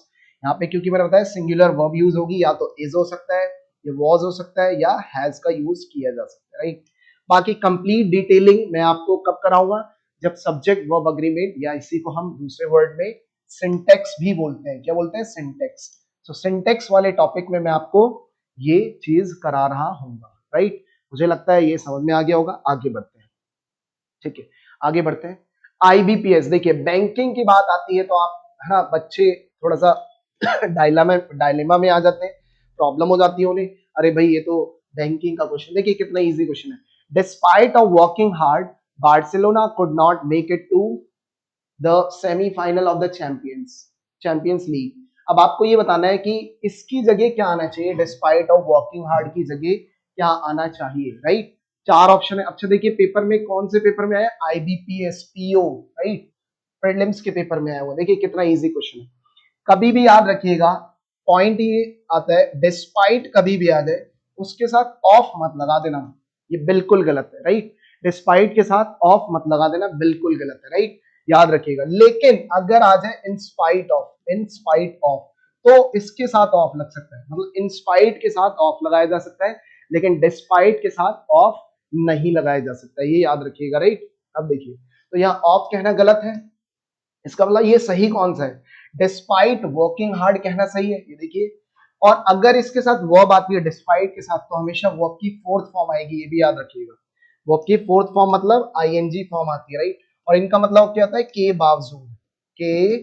यहाँ पे क्योंकि मैंने बताया सिंगुलर वर्ब यूज होगी, या तो इज हो सकता है, या वॉज हो सकता है, या हैज का यूज किया जा सकता है, राइट। बाकी कंप्लीट डिटेलिंग मैं आपको कब कराऊंगा, जब सब्जेक्ट वर्ब अग्रीमेंट, या इसी को हम दूसरे वर्ड में सिंटेक्स भी बोलते हैं, क्या बोलते हैं, सिंटेक्स। तो सिंटेक्स वाले टॉपिक में मैं आपको ये चीज करा रहा हूंगा, राइट। मुझे लगता है ये समझ में आ गया होगा। आगे बढ़ते हैं, ठीक है, आगे बढ़ते हैं। आईबीपीएस, देखिए बैंकिंग की बात आती है तो आप है ना, बच्चे थोड़ा सा डायलेमा में आ जाते हैं, प्रॉब्लम हो जाती है उन्हें, अरे भाई ये तो बैंकिंग का क्वेश्चन, देखिए कितना इजी क्वेश्चन है। Despite of working hard, Barcelona could not make it to the semifinal of the Champions League. अब आपको ये बताना है कि इसकी जगह क्या आना चाहिए, डिस्पाइट ऑफ वर्किंग हार्ड की जगह क्या आना चाहिए, राइट। चार ऑप्शन है। अच्छा देखिए पेपर में कौन से पेपर में आया, आईबीपीएस पीओ, राइट, प्रीलिम्स के पेपर में आया हुआ, देखिए कितना इजी क्वेश्चन है। कभी भी याद रखिएगा, पॉइंट ये आता है डिस्पाइट कभी भी आ जाए उसके साथ ऑफ मत लगा देना, ये बिल्कुल गलत है, राइट। डिस्पाइट के साथ ऑफ मत लगा देना, बिल्कुल गलत है, राइट, याद रखिएगा। लेकिन अगर आ जाए इन स्पाइट ऑफ, तो इसके साथ ऑफ लग सकता है, मतलब इन स्पाइट के साथ ऑफ लगाया जा सकता है, लेकिन डिस्पाइट के साथ ऑफ नहीं लगाया जा सकता, ये याद रखिएगा, राइट। अब देखिए तो यहाँ ऑफ कहना गलत है, इसका मतलब ये सही कौन सा है, डिस्पाइट वर्किंग हार्ड कहना सही है, ये देखिए। और अगर इसके साथ वर्ब आती है डिस्पाइट के साथ, तो हमेशा वर्ब की फोर्थ फॉर्म आएगी, ये भी याद रखिएगा। वर्ब की फोर्थ फॉर्म मतलब आईएनजी फॉर्म आती है, राइट। और इनका मतलब क्या होता है, के बावजूद, के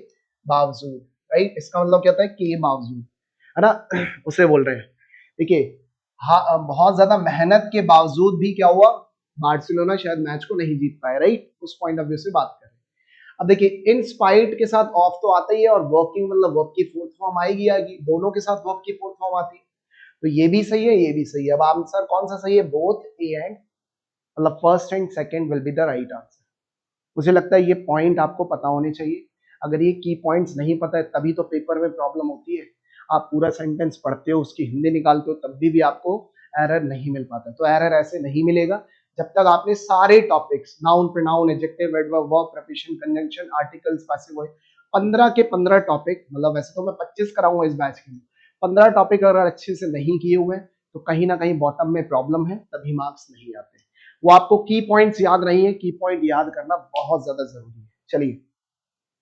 बावजूद, राइट, इसका मतलब क्या होता है, के बावजूद, है ना उसे बोल रहे हैं। देखिए बहुत ज्यादा मेहनत के बावजूद भी क्या हुआ, बार्सिलोना शायद मैच को नहीं जीत पाए, राइट, उस पॉइंट ऑफ व्यू से बात करें। अब देखिए इन स्पाइट के साथ ऑफ तो आता ही है, और वर्किंग मतलब वर्क की फोर्थ फॉर्म आएगी, दोनों के साथ वर्क की फोर्थ फॉर्म आती है, तो ये भी सही है, ये भी सही है। अब आंसर कौन सा सही है, बोथ ए एंड, मतलब first and second will be the right answer. मुझे लगता है ये पॉइंट आपको पता होने चाहिए, अगर ये की पॉइंट्स नहीं पता है तभी तो पेपर में प्रॉब्लम होती है। आप पूरा सेंटेंस पढ़ते हो, उसकी हिंदी निकालते हो, तब भी आपको एरर नहीं मिल पाता, तो एरर ऐसे नहीं मिलेगा जब तक आपने सारे topics, noun, pronoun, adjective, adverb, verb, preposition, conjunction, articles, passive voice, 15 के 15 टॉपिक, मतलब वैसे तो मैं 25 कराऊंगा इस बैच के लिए, 15 टॉपिक अगर अच्छे से नहीं किए हुए हैं तो कहीं ना कहीं बॉटम में प्रॉब्लम है, तभी मार्क्स नहीं आते। वो आपको की पॉइंट्स याद रही है, की पॉइंट याद करना बहुत ज्यादा जरूरी है। चलिए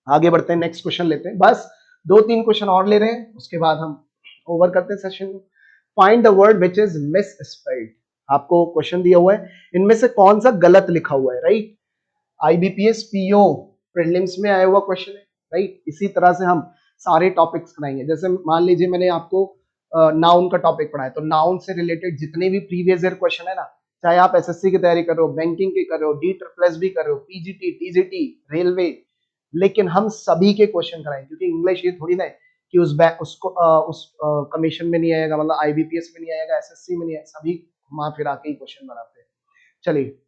आगे बढ़ते हैं, नेक्स्ट क्वेश्चन लेते हैं, बस 2-3 क्वेश्चन और ले रहे हैं, उसके बाद हम ओवर करते हैं session. Find the word which is miss spelled. आपको क्वेश्चन दिया हुआ है, इनमें से कौन सा गलत लिखा हुआ है, राइट। आईबीपीएस पीओ प्रीलिम्स में आया हुआ क्वेश्चन है, राइट। इसी तरह से हम सारे टॉपिक्स कराएंगे, जैसे मान लीजिए मैंने आपको नाउन का टॉपिक पढ़ाया, तो नाउन से रिलेटेड जितने भी प्रीवियस ईयर क्वेश्चन है ना, चाहे आप एसएससी की तैयारी कर रहे हो, बैंकिंग की कर रहे हो, डी ट्रिपल भी कर रहे हो, पीजीटी, टीजीटी, रेलवे, लेकिन हम सभी के क्वेश्चन कराएंगे, क्योंकि इंग्लिश ये थोड़ी ना है कि उसको उस कमीशन में नहीं आएगा, मतलब आईबीपीएस में नहीं आएगा, एसएससी में नहीं आएगा, सभी घुमा फिरा के ही क्वेश्चन बनाते हैं। चलिए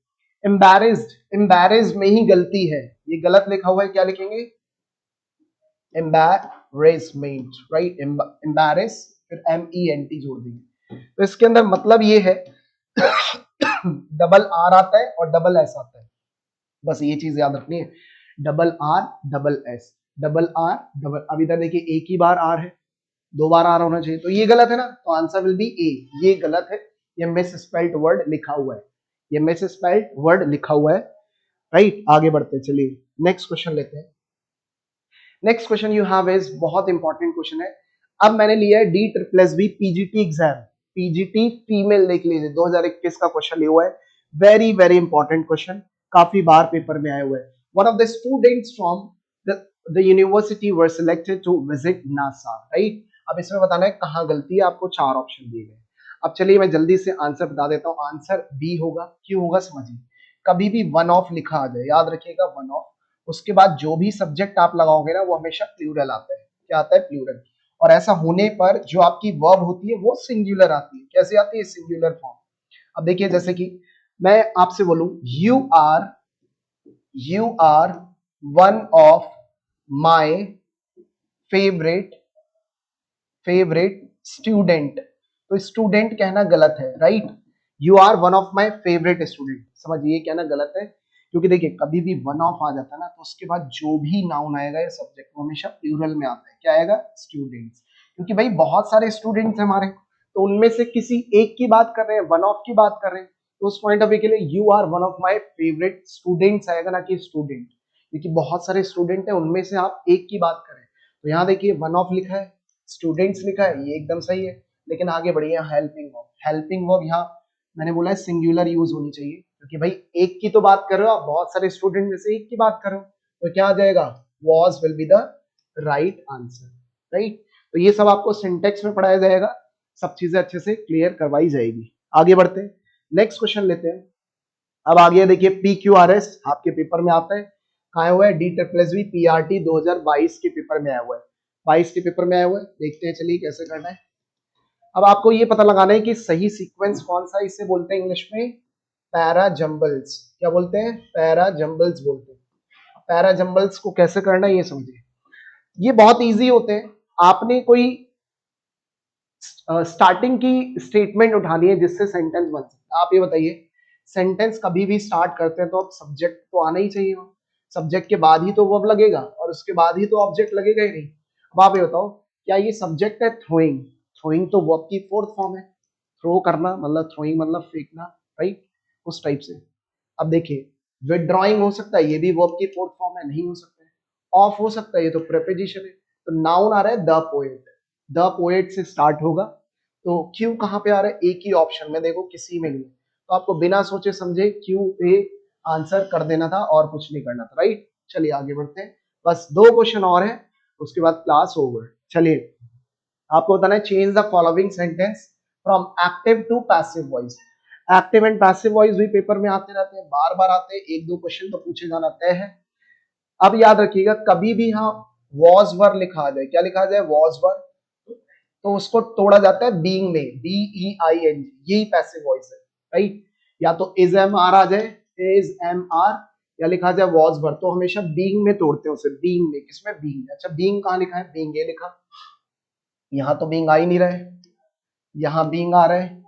एम्बैरेस्ड में ही गलती है, ये गलत लिखा हुआ है, क्या लिखेंगे, एम्बैरेसमेंट, राइट, एम्बैरेस, फिर MENT जोड़ देंगे, तो इसके अंदर मतलब ये है डबल आर आता है और डबल एस आता है, बस ये चीज याद रखनी है, double R double S, double R double, अब इधर देखिए एक ही बार आर है, 2 बार आर होना चाहिए, तो ये गलत है ना, तो आंसर विल बी ए, ये गलत है, ये मिस स्पेल्ड वर्ड लिखा हुआ है, ये मिस स्पेल्ड वर्ड लिखा हुआ है, राइट। आगे बढ़ते हैं, चलिए नेक्स्ट क्वेश्चन लेते हैं। Next question you have is बहुत इंपॉर्टेंट क्वेश्चन है। अब मैंने लिया है D triple B PGT exam, PGT female, देख लीजिए 2021 का क्वेश्चन लिया हुआ है, वेरी वेरी इंपॉर्टेंट क्वेश्चन, काफी बार पेपर में आया हुआ है। One of the students from the university were selected to visit NASA, right. अब इसमें बताना है कहाँ गलती है, आपको 4 ऑप्शन दिए गए। अब चलिए मैं जल्दी से आंसर बता देता हूँ, आंसर बी होगा, क्यों होगा समझिए। कभी भी वन ऑफ लिखा आ जाए, याद रखिएगा वन ऑफ, उसके बाद जो भी सब्जेक्ट आप लगाओगे ना वो हमेशा प्लूरल आता है, क्या आता है, प्लूरल। और ऐसा होने पर जो आपकी वर्ब होती है वो सिंगुलर आती है, कैसे आती है, सिंगुलर फॉर्म। अब देखिए जैसे कि मैं आपसे बोलूं you are one of my favourite student, तो स्टूडेंट कहना गलत है, right. You are one of my favourite student, समझिए कहना गलत है, क्योंकि देखिए कभी भी वन ऑफ आ जाता है ना, तो उसके बाद जो भी नाउन आएगा या सब्जेक्ट वो हमेशा प्लूरल में आता है, क्या आएगा, स्टूडेंट्स, क्योंकि भाई बहुत सारे स्टूडेंट्स हैं हमारे, तो उनमें से किसी एक की बात कर रहे हैं, वन ऑफ की बात कर रहे हैं, तो उस पॉइंट ऑफ व्यू के लिए you are one of my favourite students आएगा, ना कि स्टूडेंट, क्योंकि बहुत सारे स्टूडेंट हैं, उनमें से आप एक की बात करें। तो यहाँ देखिए वन ऑफ लिखा है, स्टूडेंट्स लिखा है, ये एकदम सही है, लेकिन आगे बढ़िए हेल्पिंग वर्ब यहाँ मैंने बोला है सिंगुलर यूज होनी चाहिए, क्योंकि भाई एक की तो बात कर रहे हो आप, बहुत सारे स्टूडेंट में से एक की बात कर रहे हो, तो क्या आ जाएगा, was will be the right answer, right. तो ये सब आपको सिंटेक्स में पढ़ाया जाएगा, सब चीजें अच्छे से क्लियर करवाई जाएगी। आगे बढ़ते हैं, नेक्स्ट क्वेश्चन लेते हैं। अब आगे देखिए PQRS आपके पेपर में आता है, कहाँ आया हुआ है, DSSB PRT 2022 के पेपर में आया हुआ है, 22 के पेपर में आया हुआ है। देखते हैं चलिए कैसे करना है। अब आपको ये पता लगाना है कि सही सीक्वेंस कौन सा, इसे बोलते हैं इंग्लिश में पैरा जंबल्स। क्या बोलते हैं, पैरा जंबल्स बोलते हैं। पैरा जंबल्स को कैसे करना है ये समझिए, ये बहुत इजी होते हैं। आपने कोई स्टार्टिंग की स्टेटमेंट उठानी है जिससे सेंटेंस बन सकता है। आप ये बताइए, सेंटेंस कभी भी स्टार्ट करते हैं तो अब सब्जेक्ट तो आना ही चाहिए, सब्जेक्ट के बाद ही तो वर्ब लगेगा और उसके बाद ही तो ऑब्जेक्ट लगेगा ही नहीं। अब आप ये बताओ, क्या ये सब्जेक्ट है थ्रोइंग, थ्रोइंग तो वर्ब की फोर्थ फॉर्म है, थ्रो करना मतलब थ्रोइंग मतलब फेंकना, राइट, उस टाइप से। अब देखिए विदड्रॉइंग हो सकता है, ये भी वर्ब की फोर्थ फॉर्म है, नहीं हो सकता है। ऑफ हो सकता है, ये तो प्रेपोजिशन है। तो नाउन आ रहा है द पोएट, द पोएट से स्टार्ट होगा। तो क्यू कहाँ पे आ रहा है, एक ही ऑप्शन में देखो, किसी में नहीं। तो आपको बिना सोचे समझे क्यू ए आंसर कर देना था और कुछ नहीं करना था, राइट। चलिए आगे बढ़ते हैं, बस 2 क्वेश्चन और है, उसके बाद क्लास ओवर। चलिए आपको बताना है, change the following sentence from active to passive voice. Active and passive voice भी पेपर में आते रहते हैं, बार बार आते हैं, 1-2 क्वेश्चन तो पूछे जाना तय है। अब याद रखिएगा, कभी भी यहाँ वॉज वर लिखा जाए, क्या लिखा जाए, वॉज वर, तो उसको तोड़ा जाता है बीइंग में, BEING, यही पैसिव वॉइस है, राइट। या तो इज एम आर आ जाए, इज एम आर, या लिखा जाए वॉज वर, तो हमेशा बीइंग में तोड़ते हैं उसे, बीइंग में, किसमें, बीइंग। अच्छा बीइंग कहाँ लिखा है, बीइंग ये लिखा, यहाँ तो बीइंग आ ही नहीं रहा है, यहाँ बीइंग आ रहा है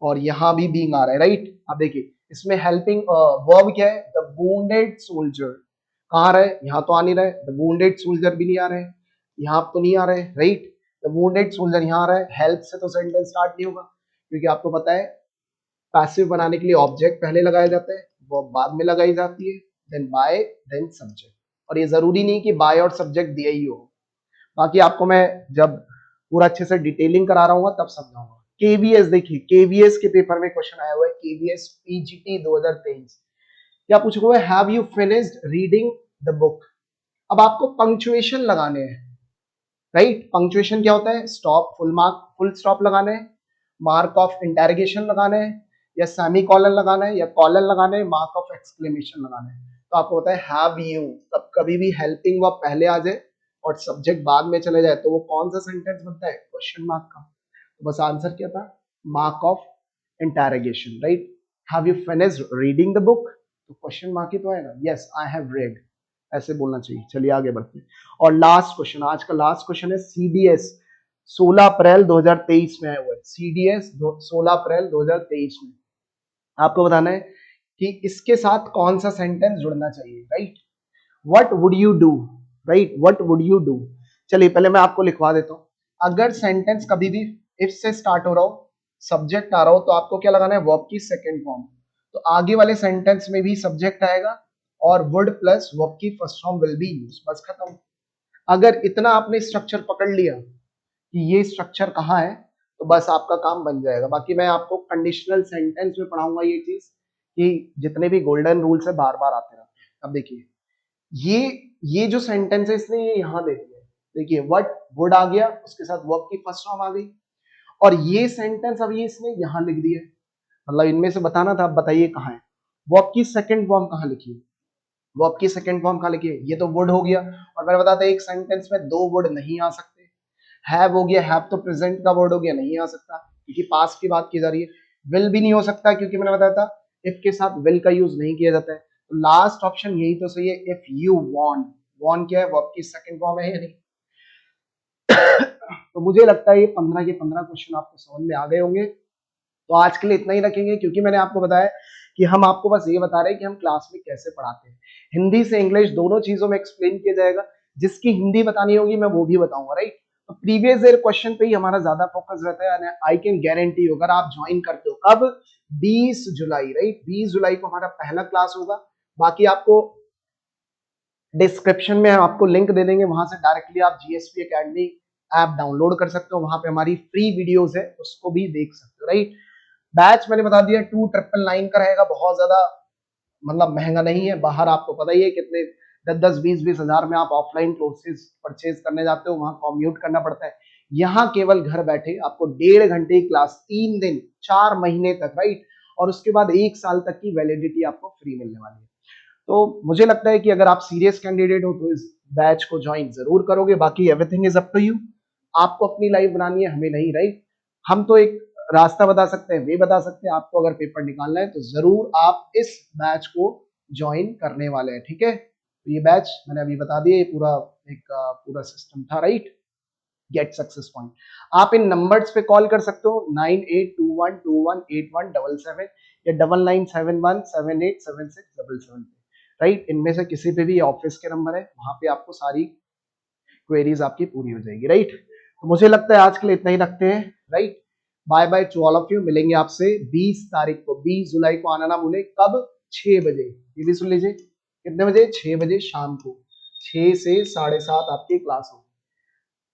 और यहाँ भी बीइंग आ रहा है, राइट। अब देखिए इसमें हेल्पिंग वर्ब क्या है, द वुंडेड सोल्जर, कहाँ आ रहा है, यहाँ तो आ नहीं रहा है, द वुंडेड सोल्जर भी नहीं आ रहा है, यहाँ तो नहीं आ रहा है, राइट। द वुंडेड सोल्जर यहाँ आ रहा है, हेल्प से तो सेंटेंस स्टार्ट नहीं होगा, क्योंकि आपको पता है पैसिव बनाने के लिए ऑब्जेक्ट पहले लगाया जाता है, वो बाद में लगाई जाती है, देन बाय, देन सब्जेक्ट। और ये जरूरी नहीं कि बाय और सब्जेक्ट दिया ही हो, बाकी आपको मैं जब पूरा अच्छे से डिटेलिंग करा रहा हूँ तब समझाऊंगा। केवीएस देखिए, केवीएस के पेपर में क्वेश्चन आया हुआ है, केवीएस पीजीटी 2023, क्या पूछा हुआ है, have you finished reading the book. अब आपको पंक्चुएशन लगाने हैं, राइट। पंक्चुएशन क्या होता है, stop, full mark, full stop लगाना है, मार्क ऑफ इंटेरोगेशन लगाना है, या सेमी कॉलन लगाना है, या कॉलन लगाना है, मार्क ऑफ एक्सक्लेमेशन लगाना है। तो आपको पता है हैव यू, तब कभी भी हेल्पिंग वर्ब पहले आ जाए और सब्जेक्ट बाद में चले जाए तो वो कौन सा सेंटेंस बनता है, क्वेश्चन मार्क का। तो बस आंसर क्या था, mark of interrogation, right. Have you finished reading the book, तो क्वेश्चन मार्क ही तो आएगा, यस आई हैव रेड, ऐसे बोलना चाहिए। चलिए आगे बढ़ते हैं, और लास्ट क्वेश्चन, आज का लास्ट क्वेश्चन है सीडीएस 16 अप्रैल 2023 में आया हुआ है, सीडीएस 16 अप्रैल 2023 में। आपको बताना है कि इसके साथ कौन सा सेंटेंस जुड़ना चाहिए, right. What would you do, right, what would you do. चलिए पहले मैं आपको लिखवा देता हूं, अगर सेंटेंस कभी भी इफ से स्टार्ट हो रहा हो, सब्जेक्ट आ रहा हो, तो आपको क्या लगाना है, वर्ब की सेकंड फॉर्म। तो आगे वाले सेंटेंस में भी सब्जेक्ट आएगा और वुड प्लस वर्ब की first form will be use, बस खत्म। अगर इतना आपने स्ट्रक्चर पकड़ लिया कि ये स्ट्रक्चर कहाँ है, तो बस आपका काम बन जाएगा। बाकी मैं आपको कंडीशनल सेंटेंस में पढ़ाऊंगा ये चीज, कि जितने भी गोल्डन रूल्स है बार बार आते रहते हैं। अब देखिए ये जो सेंटेंस है इसने ये यहाँ दे दिया है, देखिए व्हाट वुड आ गया, उसके साथ वर्ब की फर्स्ट फॉर्म आ गई, और ये सेंटेंस अब ये इसने यहाँ लिख दिया है। मतलब इनमें से बताना था, अब बताइए कहाँ है, वर्ब की सेकंड फॉर्म कहाँ लिखी है, वर्ब की सेकंड फॉर्म कहाँ लिखी है, ये तो वुड हो गया। और मैंने बताया था एक सेंटेंस में 2 वुड नहीं आ सकते, हैव हो गया, हैव तो प्रेजेंट का वर्ड हो गया, नहीं आ सकता क्योंकि पास्ट की बात की जा रही है। विल भी नहीं हो सकता क्योंकि मैंने बताया था इफ के साथ विल का यूज नहीं किया जाता है। तो लास्ट ऑप्शन यही तो सही है, इफ यू वांट, वांट क्या है, वर्ब की सेकंड फॉर्म है या नहीं। तो मुझे लगता है ये 15 के 15 क्वेश्चन आपको समझ में आ गए होंगे। तो आज के लिए इतना ही रखेंगे, क्योंकि मैंने आपको बताया कि हम आपको बस ये बता रहे हैं कि हम क्लास में कैसे पढ़ाते हैं। हिंदी से इंग्लिश दोनों चीजों में एक्सप्लेन किया जाएगा, जिसकी हिंदी बतानी होगी मैं वो भी बताऊंगा, राइट। तो प्रीवियस ईयर क्वेश्चन पे ही हमारा ज्यादा फोकस रहता है। आई कैन गारंटी यू, अगर आप ज्वाइन करते हो कब, 20 जुलाई, राइट, 20 जुलाई को हमारा पहला क्लास होगा। बाकी आपको डिस्क्रिप्शन में आपको लिंक दे देंगे, वहां से डायरेक्टली आप जीएसपी एकेडमी ऐप डाउनलोड कर सकते हो, वहां पे हमारी फ्री वीडियोस है उसको भी देख सकते हो, राइट। बैच मैंने बता दिया 2999 का रहेगा, बहुत ज्यादा मतलब महंगा नहीं है, बाहर आपको पता ही है कितने 10-10, 20-20 हजार में आप ऑफलाइन कोर्सेज परचेज करने जाते हो, वहां कॉम्यूट करना पड़ता है। यहाँ केवल घर बैठे आपको 1.5 घंटे की क्लास 3 दिन 4 महीने तक, राइट, और उसके बाद 1 साल तक की वैलिडिटी आपको फ्री मिलने वाली है। तो मुझे लगता है कि अगर आप सीरियस कैंडिडेट हो तो इस बैच को ज्वाइन जरूर करोगे। बाकी everything is up to you, आपको अपनी लाइफ बनानी है, हमें नहीं, राइट। हम तो एक रास्ता बता सकते हैं, वे बता सकते हैं, आपको अगर पेपर निकालना है तो जरूर आप इस बैच को ज्वाइन करने वाले हैं, ठीक है। तो ये बैच मैंने अभी बता दिया, ये पूरा एक पूरा सिस्टम था, राइट। गेट सक्सेस पॉइंट, आप इन नंबर्स पे कॉल कर सकते हो 9821218177 या 9971787677 पे, राइट। इनमें से किसी पे भी ऑफिस के नंबर है, वहां पे आपको सारी क्वेरीज आपकी पूरी हो जाएगी, राइट। तो मुझे लगता है आज के लिए इतना ही रखते हैं, right. Bye bye to all of you, मिलेंगे आपसे 20 तारीख को, 20 जुलाई को आना ना भूले। कब? 6 बजे, ये भी सुन लीजिए, कितने बजे? 6 बजे शाम को, 6 से 7:30 आपकी क्लास होगी,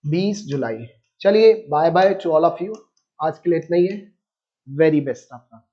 20 जुलाई। चलिए bye bye to all of you, आज के लिए इतना ही है। वेरी बेस्ट आपका।